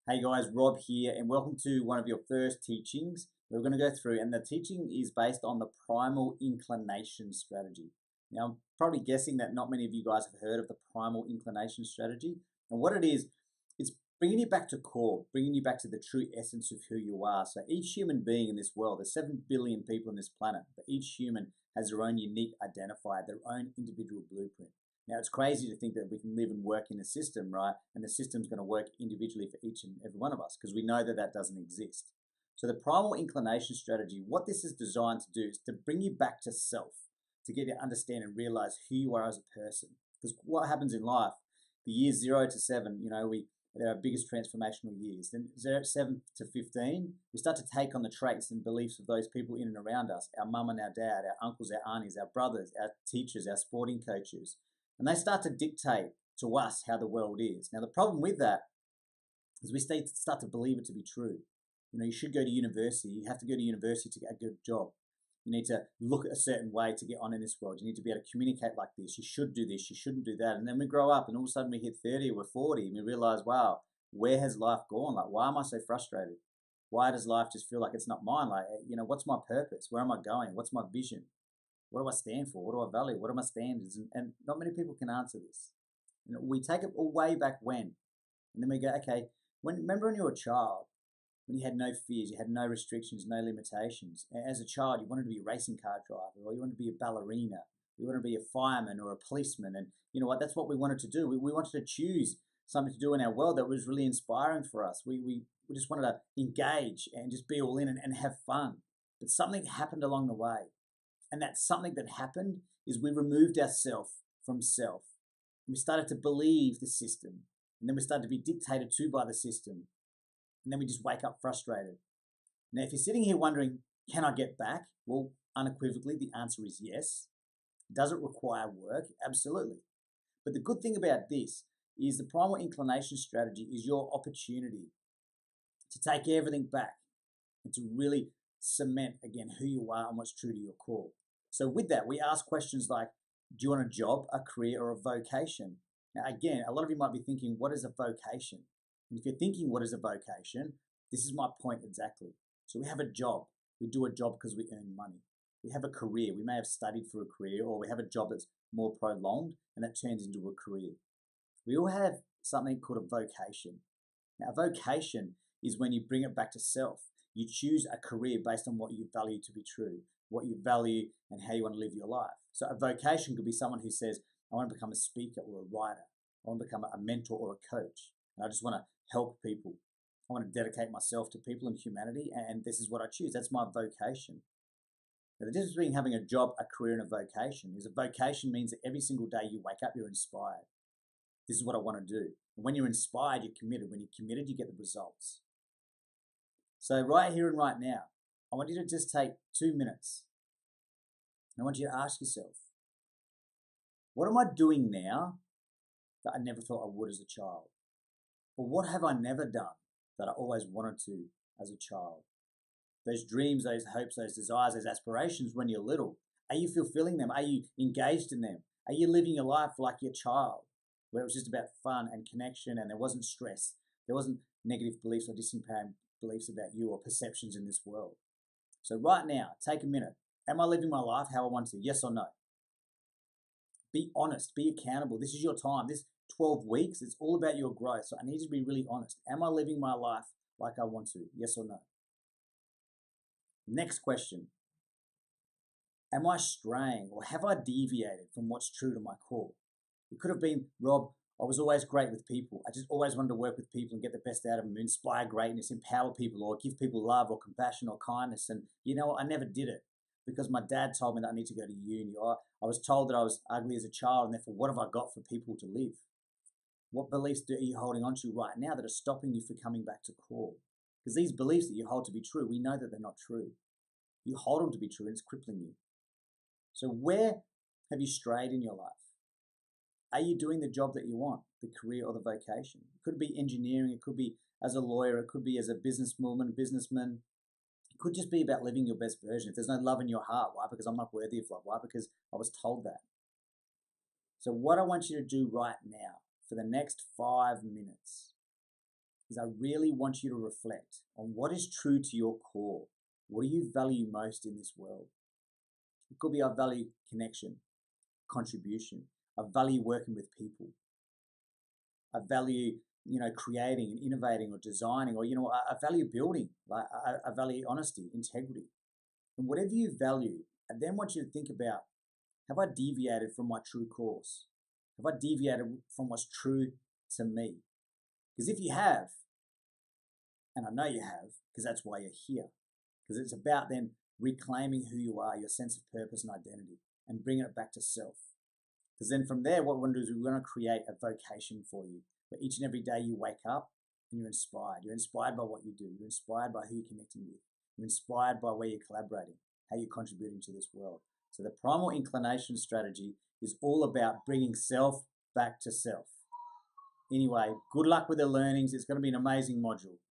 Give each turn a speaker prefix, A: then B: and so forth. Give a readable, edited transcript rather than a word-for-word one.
A: Hey guys, Rob here, and welcome to one of your first teachings we're going to go through. And the teaching is based on the Primal Inclination strategy. Now, I'm probably guessing that not many of you guys have heard of the Primal Inclination strategy. And what it is, it's bringing you back to core, bringing you back to the true essence of who you are. So each human being in this world, there's 7 billion people on this planet, but each human has their own unique identifier, their own individual blueprint. Now, it's crazy to think that we can live and work in a system, right? And the system's going to work individually for each and every one of us because we know that that doesn't exist. So the primal inclination strategy, what this is designed to do is to bring you back to self, to get you to understand and realize who you are as a person. Because what happens in life, the years 0 to 7, they're our biggest transformational years. Then 7 to 15, we start to take on the traits and beliefs of those people in and around us, our mum and our dad, our uncles, our aunties, our brothers, our teachers, our sporting coaches. And they start to dictate to us how the world is. Now, the problem with that is we start to believe it to be true. You should go to university. You have to go to university to get a good job. You need to look a certain way to get on in this world. You need to be able to communicate like this. You should do this. You shouldn't do that. And then we grow up and all of a sudden we hit 30 or we're 40 and we realize, wow, where has life gone? Like, why am I so frustrated? Why does life just feel like it's not mine? Like, what's my purpose? Where am I going? What's my vision? What do I stand for? What do I value? What are my standards? And not many people can answer this. We take it all way back when, and then we go, okay, remember when you were a child, when you had no fears, you had no restrictions, no limitations. As a child, you wanted to be a racing car driver, or you wanted to be a ballerina, you wanted to be a fireman or a policeman, and you know what? That's what we wanted to do. We wanted to choose something to do in our world that was really inspiring for us. We just wanted to engage and just be all in and have fun. But something happened along the way. And that something that happened is we removed ourselves from self. We started to believe the system. And then we started to be dictated to by the system. And then we just wake up frustrated. Now, if you're sitting here wondering, can I get back? Well, unequivocally, the answer is yes. Does it require work? Absolutely. But the good thing about this is the primal inclination strategy is your opportunity to take everything back and to really cement again who you are and what's true to your core. So with that, we ask questions like, do you want a job, a career, or a vocation? Now, again, a lot of you might be thinking, what is a vocation? And if you're thinking, what is a vocation? This is my point exactly. So we have a job. We do a job because we earn money. We have a career. We may have studied for a career, or we have a job that's more prolonged, and that turns into a career. We all have something called a vocation. Now, a vocation is when you bring it back to self. You choose a career based on what you value to be true, what you value and how you want to live your life. So a vocation could be someone who says, I want to become a speaker or a writer. I want to become a mentor or a coach. And I just want to help people. I want to dedicate myself to people and humanity, and this is what I choose. That's my vocation. Now, the difference between having a job, a career, and a vocation is a vocation means that every single day you wake up, you're inspired. This is what I want to do. And when you're inspired, you're committed. When you're committed, you get the results. So right here and right now, I want you to just take 2 minutes. And I want you to ask yourself, what am I doing now that I never thought I would as a child? Or what have I never done that I always wanted to as a child? Those dreams, those hopes, those desires, those aspirations when you're little, are you fulfilling them? Are you engaged in them? Are you living your life like your child, where it was just about fun and connection and there wasn't stress? There wasn't negative beliefs or disempowering beliefs about you or perceptions in this world. So right now, take a minute. Am I living my life how I want to? Yes or no? Be honest, be accountable. This is your time. This 12 weeks, it's all about your growth. So I need you to be really honest. Am I living my life like I want to? Yes or no? Next question. Am I straying or have I deviated from what's true to my core? It could have been, Rob, I was always great with people. I just always wanted to work with people and get the best out of them, inspire greatness, empower people, or give people love or compassion or kindness. And you know what? I never did it because my dad told me that I need to go to uni. Or I was told that I was ugly as a child, and therefore, what have I got for people to live? What beliefs are you holding on to right now that are stopping you from coming back to core? Because these beliefs that you hold to be true, we know that they're not true. You hold them to be true, and it's crippling you. So where have you strayed in your life? Are you doing the job that you want, the career or the vocation? It could be engineering, it could be as a lawyer, it could be as a businesswoman, businessman. It could just be about living your best version. If there's no love in your heart, why? Because I'm not worthy of love. Why? Because I was told that. So what I want you to do right now for the next 5 minutes is I really want you to reflect on what is true to your core. What do you value most in this world? It could be I value connection, contribution. I value working with people. I value, creating and innovating or designing, or, I value building. Like I value honesty, integrity. And whatever you value, I then want you to think about, have I deviated from my true course? Have I deviated from what's true to me? Because if you have, and I know you have, because that's why you're here, because it's about then reclaiming who you are, your sense of purpose and identity, and bringing it back to self. Because then from there, what we want to do is we want to create a vocation for you, where each and every day you wake up and you're inspired. You're inspired by what you do. You're inspired by who you're connecting with. You're inspired by where you're collaborating, how you're contributing to this world. So the primal inclination strategy is all about bringing self back to self. Anyway, good luck with the learnings. It's going to be an amazing module.